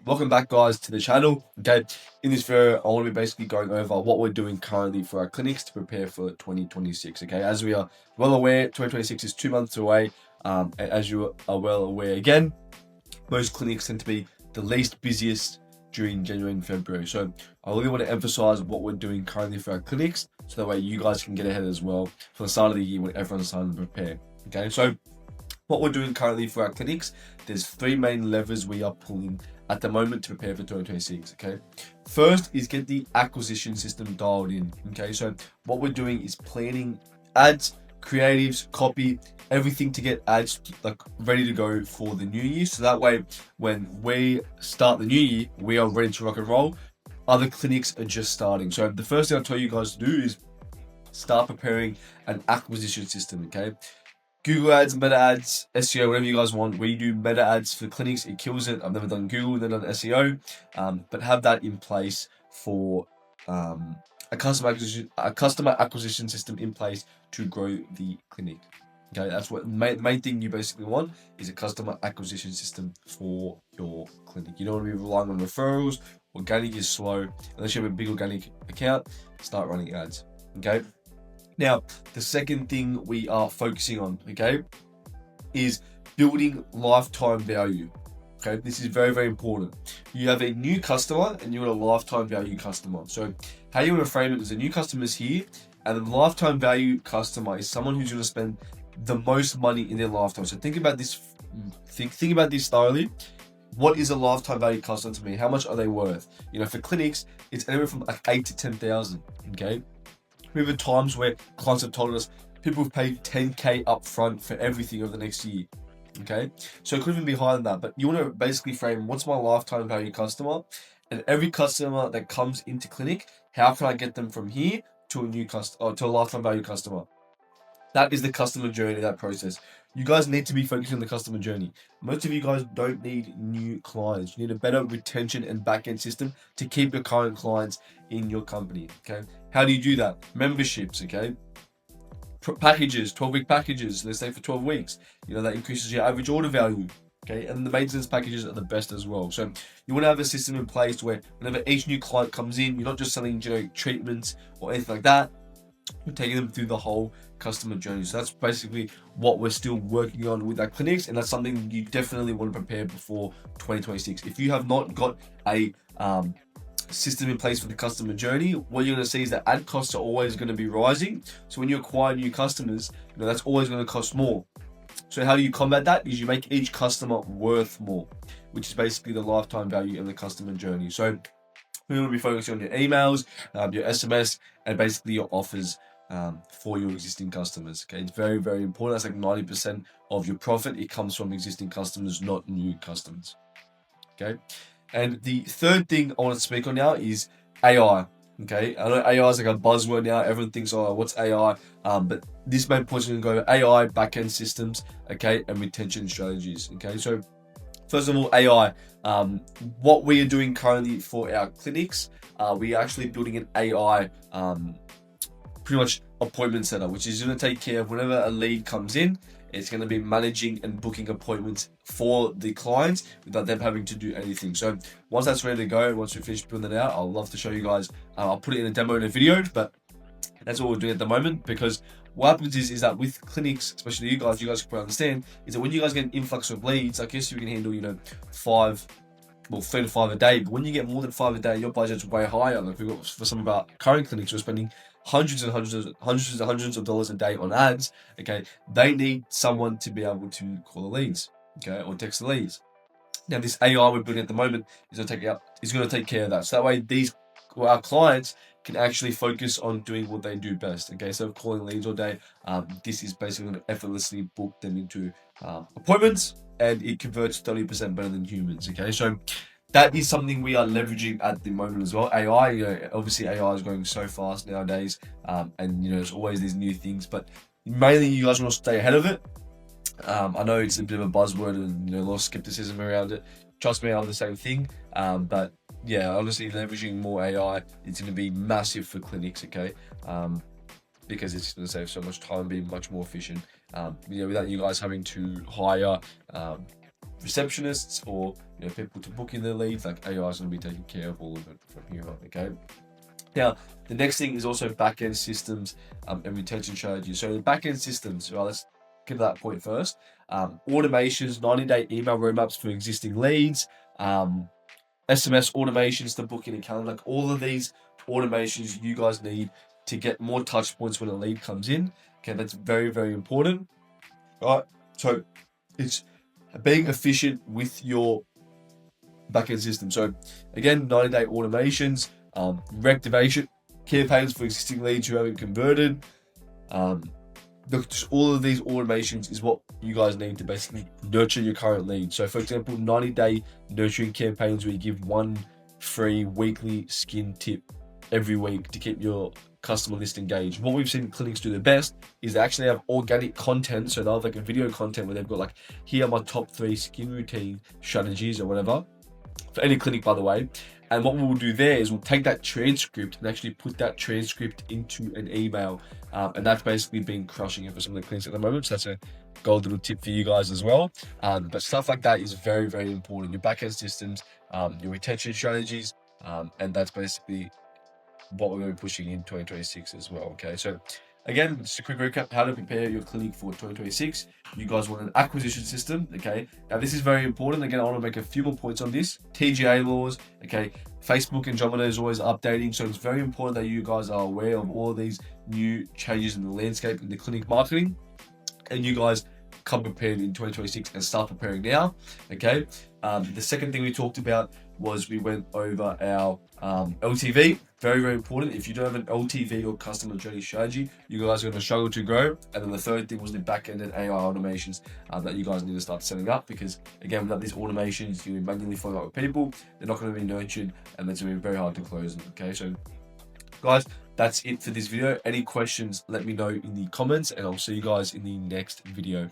Welcome back, guys, to the channel. Okay, in this video, I want to be basically going over what we're doing currently for our clinics to prepare for 2026. Okay, as we are well aware, 2026 is 2 months away. And as you are well aware, again, most clinics tend to be the least busiest during January and February. So I really want to emphasize what we're doing currently for our clinics, so that way you guys can get ahead as well for the start of the year when everyone's starting to prepare. Okay, so what we're doing currently for our clinics, there's 3 main levers we are pulling at the moment to prepare for 2026. Okay, first is get the acquisition system dialed in. Okay, so what we're doing is planning ads, creatives, copy, everything to get ads like ready to go for the new year, so that way when we start the new year, we are ready to rock and roll. Other clinics are just starting. So the first thing I'll tell you guys to do is start preparing an acquisition system. Okay, Google ads, meta ads, SEO, whatever you guys want. We do meta ads for clinics, it kills it. I've never done Google, never done SEO, but have that in place for a customer acquisition system in place to grow the clinic. Okay, that's what main thing you basically want is a customer acquisition system for your clinic. You don't want to be relying on referrals. Organic is slow. Unless you have a big organic account, start running ads. Okay. Now, the second thing we are focusing on, okay, is building lifetime value. Okay, this is very, very important. You have a new customer and you want a lifetime value customer. So how you want to frame it is a new customer is here, and the lifetime value customer is someone who's going to spend the most money in their lifetime. So think about this, think about this thoroughly. What is a lifetime value customer to me? How much are they worth? You know, for clinics, it's anywhere from like 8 to 10,000. Okay. We've had times where clients have told us people have paid 10K up front for everything over the next year. Okay, so it could even be higher than that, but you want to basically frame what's my lifetime value customer, and every customer that comes into clinic, how can I get them from here to a new customer, or to a lifetime value customer? That is the customer journey, that process. You guys need to be focusing on the customer journey. Most of you guys don't need new clients. You need a better retention and back-end system to keep your current clients in your company. Okay, how do you do that? Memberships. Okay, packages, 12-week packages, let's say for 12 weeks. You know, that increases your average order value. Okay, and the maintenance packages are the best as well. So you want to have a system in place where whenever each new client comes in, you're not just selling generic treatments or anything like that. We're taking them through the whole customer journey. So that's basically what we're still working on with our clinics, and that's something you definitely want to prepare before 2026. If you have not got a system in place for the customer journey, what you're going to see is that ad costs are always going to be rising. So when you acquire new customers, you know, that's always going to cost more. So how do you combat that? Is you make each customer worth more, which is basically the lifetime value of the customer journey. So we're going to be focusing on your emails, your SMS, and basically your offers for your existing customers. Okay, it's very, very important. That's like 90% of your profit. It comes from existing customers, not new customers. Okay, and the third thing I want to speak on now is AI. Okay, I know AI is like a buzzword now. Everyone thinks, oh, what's AI? But this main point is going to go AI, back-end systems, okay, and retention strategies. Okay, so first of all, AI. What we are doing currently for our clinics, we are actually building an AI pretty much appointment center, which is going to take care of whenever a lead comes in. It's going to be managing and booking appointments for the clients without them having to do anything. So once that's ready to go, once we finish building it out, I'll love to show you guys. I'll put it in a demo in a video, but that's what we're doing at the moment, because what happens is that with clinics, especially you guys can understand, is that when you guys get an influx of leads, I guess you can handle, you know, 3 to 5 a day. But when you get more than 5 a day, your budget's way higher. Like we've got for some of our current clinics, we're spending hundreds of dollars a day on ads. Okay, they need someone to be able to call the leads, okay, or text the leads. Now this AI we're building at the moment is going to take care of that. So that way our clients can actually focus on doing what they do best. Okay, so calling leads all day, this is basically going to effortlessly book them into appointments, and it converts 30% better than humans. Okay, so that is something we are leveraging at the moment as well. AI, you know, obviously AI is going so fast nowadays, and you know, there's always these new things, but mainly you guys want to stay ahead of it. I know it's a bit of a buzzword and, you know, a lot of skepticism around it. Trust me, I'm the same thing. But yeah, honestly, leveraging more AI, it's going to be massive for clinics. Okay, because it's going to save so much time, be much more efficient. You know, without you guys having to hire receptionists or people to book in their leads, like AI is going to be taking care of all of it from here on. Okay. Now, the next thing is also back-end systems and retention strategy. So the back-end systems, right, let's get to that point first. Automations, 90-day email roadmaps for existing leads, SMS automations to book in a calendar, like all of these automations you guys need to get more touch points when a lead comes in. Okay, that's very, very important. Right. So it's being efficient with your backend system. So again, 90-day automations, reactivation campaigns for existing leads who haven't converted. All of these automations is what you guys need to basically nurture your current leads. So for example, 90-day nurturing campaigns where you give one free weekly skin tip every week to keep your customer list engaged. What we've seen clinics do the best is they actually have organic content. So they'll have like a video content where they've got like, here are my top 3 skin routine strategies or whatever. For any clinic, by the way. And what we'll do there is we'll take that transcript and actually put that transcript into an email. And that's basically been crushing it for some of the clinics at the moment. So that's a gold little tip for you guys as well. But stuff like that is very, very important. Your backend systems, your retention strategies, and that's basically what we're going to be pushing in 2026 as well. Okay, so again, just a quick recap: how to prepare your clinic for 2026. You guys want an acquisition system. Okay, now this is very important. Again, I want to make a few more points on this. TGA laws. Okay, Facebook Andromeda is always updating, so it's very important that you guys are aware of all of these new changes in the landscape in the clinic marketing, and you guys come prepared in 2026 and start preparing now. Okay, the second thing we talked about was we went over our LTV. Very, very important. If you don't have an LTV or customer journey strategy, you guys are going to struggle to grow. And then the third thing was the back-end and AI automations that you guys need to start setting up, because again, without these automations, you're manually following up with people. They're not going to be nurtured, and it's going to be very hard to close them. Okay, so guys, that's it for this video. Any questions, let me know in the comments, and I'll see you guys in the next video.